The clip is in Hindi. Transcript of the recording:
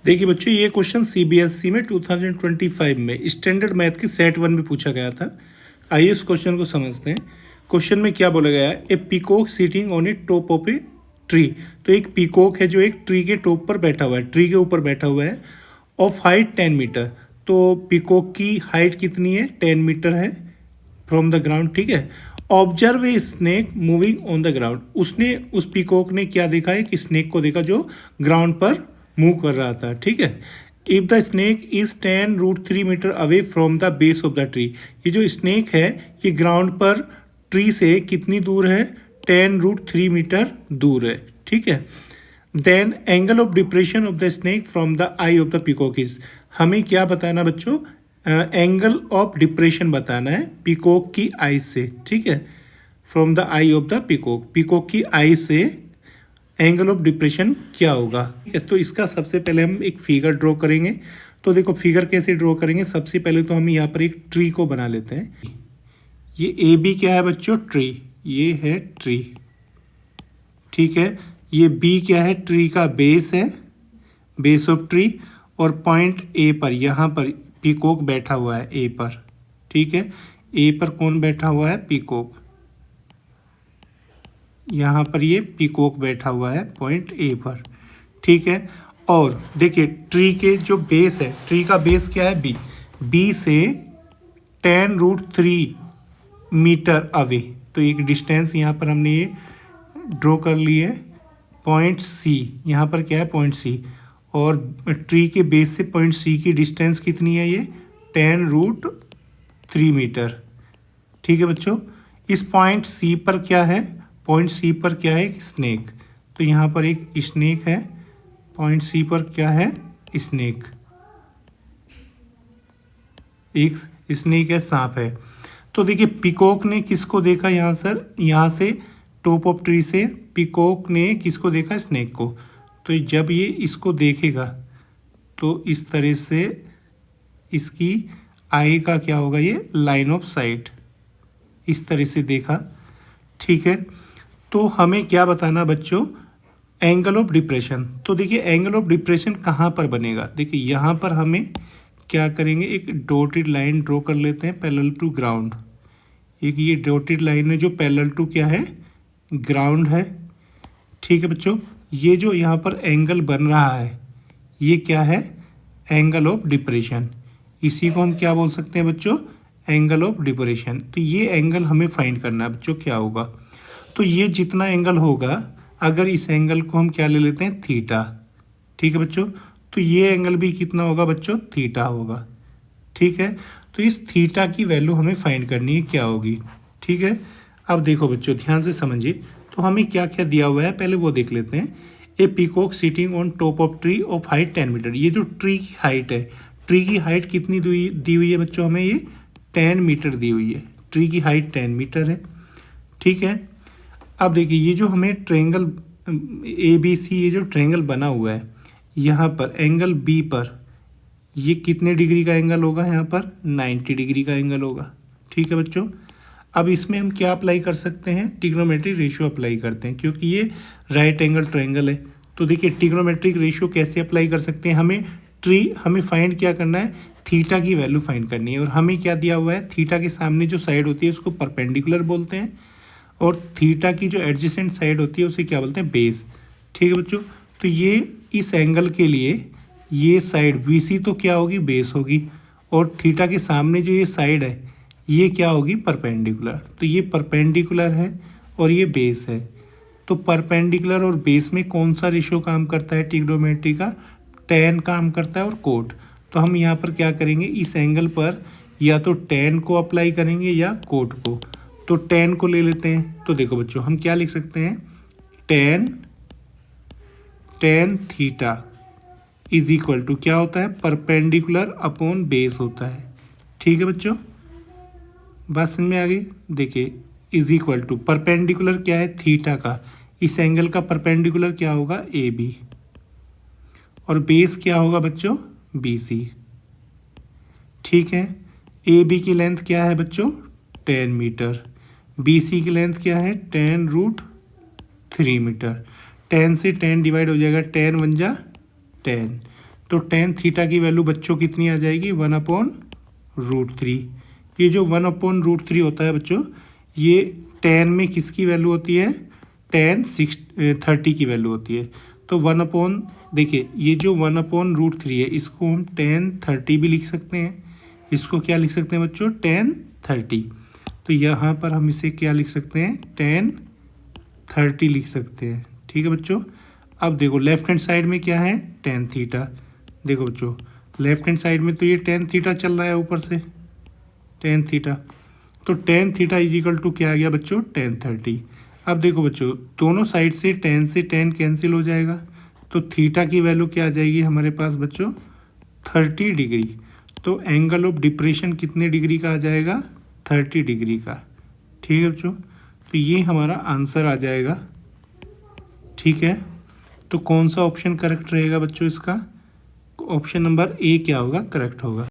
देखिए बच्चों, ये क्वेश्चन सीबीएसई में 2025 में स्टैंडर्ड मैथ के सेट 1 में पूछा गया था। आइए इस क्वेश्चन को समझते हैं। क्वेश्चन में क्या बोला गया है, a peacock sitting on a top of a tree. तो एक पीकॉक है जो एक ट्री के टॉप पर बैठा हुआ है, ट्री के ऊपर बैठा हुआ है, ऑफ हाइट 10 मीटर। तो पीकॉक की हाइट कितनी है, 10 मीटर है फ्रॉम द ग्राउंड, ठीक है। Observe a snake moving on the ground. उसने, उस पीकॉक ने क्या देखा है कि स्नेक को देखा जो ग्राउंड पर मूव कर रहा था, ठीक है। If the snake is 10√3 metre away from the base of the tree. ये जो स्नेक है ये ग्राउंड पर ट्री से कितनी दूर है, 10√3 मीटर दूर है, ठीक है। Then angle of depression of the snake from the eye of the peacock is. हमें क्या बताना बच्चों, एंगल ऑफ डिप्रेशन बताना है पीकॉक की आई से, ठीक है। From the eye of the peacock, peacock की आई से एंगल ऑफ डिप्रेशन क्या होगा, ठीक है। तो इसका सबसे पहले हम एक फिगर ड्रॉ करेंगे। तो देखो फिगर कैसे ड्रॉ करेंगे, सबसे पहले तो हम यहाँ पर एक ट्री को बना लेते हैं। ये ए बी क्या है बच्चों, ट्री, ये है ट्री, ठीक है। ये बी क्या है, ट्री का बेस है, बेस ऑफ ट्री। और पॉइंट ए पर, यहाँ पर पीकॉक बैठा हुआ है ए पर, ठीक है। ए पर कौन बैठा हुआ है, पीकॉक, यहाँ पर ये पीकॉक बैठा हुआ है पॉइंट ए पर, ठीक है। और देखिए ट्री के जो बेस है, ट्री का बेस क्या है, बी, बी से 10√3 मीटर अवे। तो एक डिस्टेंस यहाँ पर हमने ये ड्रॉ कर ली है, पॉइंट सी, यहाँ पर क्या है, पॉइंट सी। और ट्री के बेस से पॉइंट सी की डिस्टेंस कितनी है, ये 10√3 मीटर, ठीक है बच्चों। इस पॉइंट सी पर क्या है, पॉइंट सी पर क्या है, एक स्नेक। तो यहाँ पर एक स्नेक है, पॉइंट सी पर क्या है, स्नेक, एक स्नेक है, सांप है। तो देखिए पीकॉक ने किसको देखा यहाँ सर, यहाँ से टॉप ऑफ ट्री से पीकॉक ने किसको देखा, स्नेक को। तो जब ये इसको देखेगा तो इस तरह से इसकी आई का क्या होगा, ये लाइन ऑफ साइट, इस तरह से देखा, ठीक है। तो हमें क्या बताना बच्चों, एंगल ऑफ डिप्रेशन। तो देखिए एंगल ऑफ डिप्रेशन कहाँ पर बनेगा, देखिए यहाँ पर हमें क्या करेंगे, एक डॉटेड लाइन ड्रॉ कर लेते हैं पैरेलल टू ग्राउंड। एक ये डॉटेड लाइन है जो पैरेलल टू क्या है, ग्राउंड है, ठीक है बच्चों। ये जो यहाँ पर एंगल बन रहा है ये क्या है, एंगल ऑफ डिप्रेशन। इसी को हम क्या बोल सकते हैं बच्चों, एंगल ऑफ डिप्रेशन। तो ये एंगल हमें फाइंड करना है बच्चों, क्या होगा। तो ये जितना एंगल होगा, अगर इस एंगल को हम क्या ले लेते हैं, थीटा, ठीक है बच्चों। तो ये एंगल भी कितना होगा बच्चों, थीटा होगा, ठीक है। तो इस थीटा की वैल्यू हमें फाइंड करनी है, क्या होगी, ठीक है। अब देखो बच्चों ध्यान से समझिए, तो हमें क्या क्या दिया हुआ है पहले वो देख लेते हैं। A peacock sitting on top of tree of height 10 metre. ये जो ट्री की हाइट है, ट्री की हाइट कितनी दी हुई है बच्चों, हमें ये 10 मीटर दी हुई है, ट्री की हाइट 10 मीटर है, ठीक है। अब देखिए ये जो हमें ट्रायंगल ABC, ये जो ट्रायंगल बना हुआ है, यहाँ पर एंगल B पर ये कितने डिग्री का एंगल होगा, यहाँ पर 90 डिग्री का एंगल होगा, ठीक है बच्चों। अब इसमें हम क्या अप्लाई कर सकते हैं, ट्रिग्नोमेट्रिक रेशियो अप्लाई करते हैं, क्योंकि ये राइट एंगल ट्रायंगल है। तो देखिए ट्रिग्नोमेट्रिक रेशियो कैसे अप्लाई कर सकते हैं, हमें फाइंड क्या करना है, थीटा की वैल्यू फाइंड करनी है। और हमें क्या दिया हुआ है, थीटा के सामने जो साइड होती है उसको परपेंडिकुलर बोलते हैं, और थीटा की जो एडजेसेंट साइड होती है उसे क्या बोलते हैं, बेस, ठीक है बच्चों। तो ये इस एंगल के लिए ये साइड BC तो क्या होगी, बेस होगी, और थीटा के सामने जो ये साइड है ये क्या होगी, परपेंडिकुलर। तो ये परपेंडिकुलर है और ये बेस है। तो परपेंडिकुलर और बेस में कौन सा रेशियो काम करता है, ट्रिग्नोमेट्री का, tan काम करता है और कोट। तो हम यहाँ पर क्या करेंगे, इस एंगल पर या तो tan को अप्लाई करेंगे या कोट को। तो tan को ले लेते हैं। तो देखो बच्चों हम क्या लिख सकते हैं, tan theta is equal to क्या होता है, परपेंडिकुलर अपॉन बेस होता है, ठीक है बच्चों। बात समझ में आ गई। देखिए इज इक्वल टू परपेंडिकुलर क्या है, थीटा का, इस एंगल का परपेंडिकुलर क्या होगा, AB, और बेस क्या होगा बच्चों, BC, ठीक है। AB की लेंथ क्या है बच्चों, 10 मीटर, BC की लेंथ क्या है, 10√3 मीटर। 10 से 10 डिवाइड हो जाएगा, 10 1 जा 10, तो टेन थीटा की वैल्यू बच्चों कितनी आ जाएगी 1/√3। ये जो 1/√3 होता है बच्चों, ये टेन में किसकी वैल्यू होती है, टेन 30 की वैल्यू होती है। तो देखिए ये जो 1/√3 है इसको हम टेन 30 भी लिख सकते हैं। इसको क्या लिख सकते हैं बच्चों, टेन 30। तो यहाँ पर हम इसे क्या लिख सकते हैं, टेन 30 लिख सकते हैं। ठीक है बच्चों। अब देखो लेफ्ट हैंड साइड में क्या है, टेन थीटा। देखो बच्चों लेफ्ट हैंड साइड में तो ये टेन थीटा चल रहा है ऊपर से, टेन थीटा। तो tan theta is equal to क्या आ गया बच्चों, टेन 30। अब देखो बच्चों दोनों साइड से टेन कैंसिल हो जाएगा, तो थीटा की वैल्यू क्या आ जाएगी हमारे पास बच्चों, 30 डिग्री। तो एंगल ऑफ डिप्रेशन कितने डिग्री का आ जाएगा, 30 डिग्री का। ठीक है बच्चों, तो ये हमारा आंसर आ जाएगा। ठीक है, तो कौन सा ऑप्शन करेक्ट रहेगा बच्चों इसका, ऑप्शन नंबर ए क्या होगा, करेक्ट होगा।